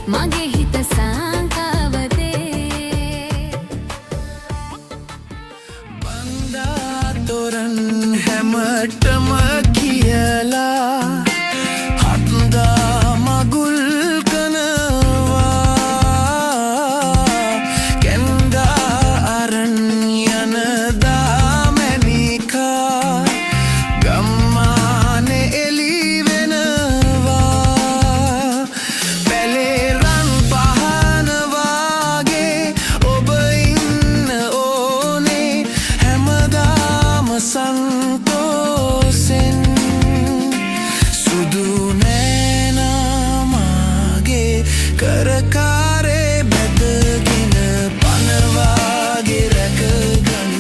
මගේ හිත සංකාවතේ බන්දා තොරන් හැමටම කියලා හත්දා මගුල් කනවා කැන්දා අරන් යනදා මැනිකා ගම්මානේ එලි වෙනවා පැලේරන් පහන වාගේ ඔබ ඉන්න ඕනේ හැමදාම සන්තෝසෙන් සුදු නෑනාමාගේ කරකාරේ බැදගෙන පනවාගේ රැකගන්න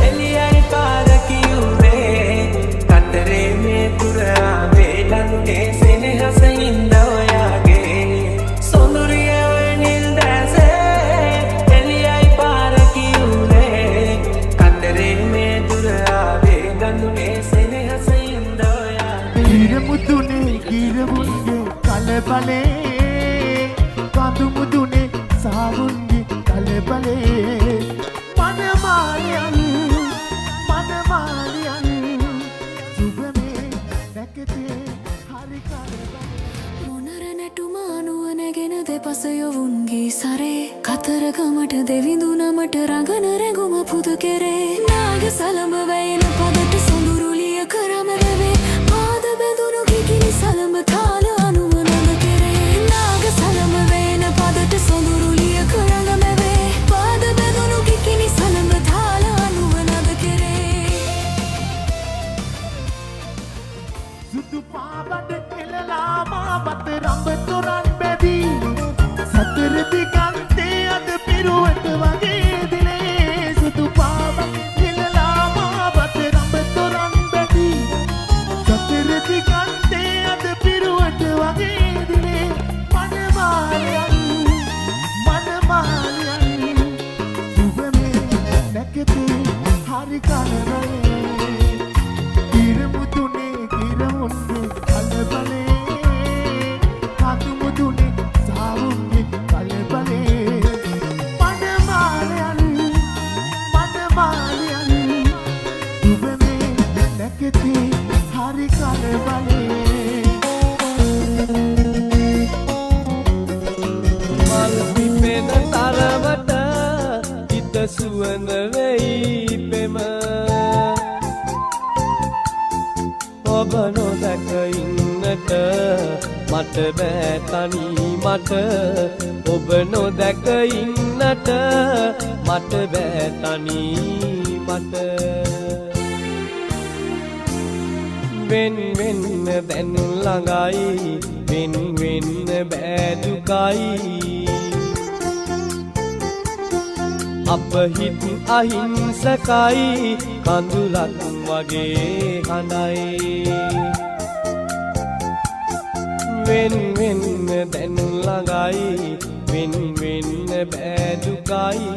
එලියයි පාර කිව්වේ කතරේ මේ පුරාවේ ලනුනේ සෙනෙහස ඉඳ ඔයාගේ සොඳුරිය ඔය නිල් දැසේ එලියයි පාර කිව්වේ කතරේ මේ පුරාවේ ලනුනේ සෙනෙහස ඉඳ ඔයාගේ කිරමුදුනේ කිරමුන්ගේ කලබලේ කඳුමුදුනේ සාවුන්ගේ කලබලේ මනමාලියන් සුබමේ නැකතේ හරි කලබලේ මොනර නැටුම අනුව නැගෙන දෙපස යොවුන්ගේ සරේ කතරගමට දෙවිඳුනමට රඟන රැඟුම පුදු කෙරේ නාග සලඹ වැයෙන පදට සොඳුරුලිය කරම වැවේ පාද බැඳුණු කිකිලි සලඹ තාල අනුව නද කෙරේ නාග සලඹ වැයෙන පදට සොඳුරුලිය කරම වැවේ පාද බැඳුණු කිකිලි සලඹ තාල අනුව නද කෙරේ සුදු පාබඩ එලලා මාබත රඹ තොරන් බැදී සතර දිගන්තේ අද පිරුවට වගේ දිලේ සුදු පාබඩ එලලා මාබත රඹ තොරන් බැදී සතර දිගන්තේ අද පිරුවට වගේ දිලේ මනමාලියන් සුබමේ නැකතේ හරි කලබලේ කිරමුදුනේ කිරමුන්ගේ කලබලේ කඳුමුදුනේ සාවුන්ගේ කලබලේ මනමාලියන් සුබමේ නැකතේ හරි කලබලේ මල් පිපෙන තරමට හිත සුවඳ වෙයි පෙම ඔබ නොදැක ඉන්නට මට බෑ තනි මට ඔබ නොදැක ඉන්නට මට බෑ තනි මට වෙන් වෙන්න දැන් ළඟයි වෙන් වෙන්න බෑ දුකයි අප හිත් අහිංසකයි කඳුලක් වගේ හඬයි වෙන් වෙන්න දැන් ළඟයි වෙන් වෙන්න බෑ දුකයි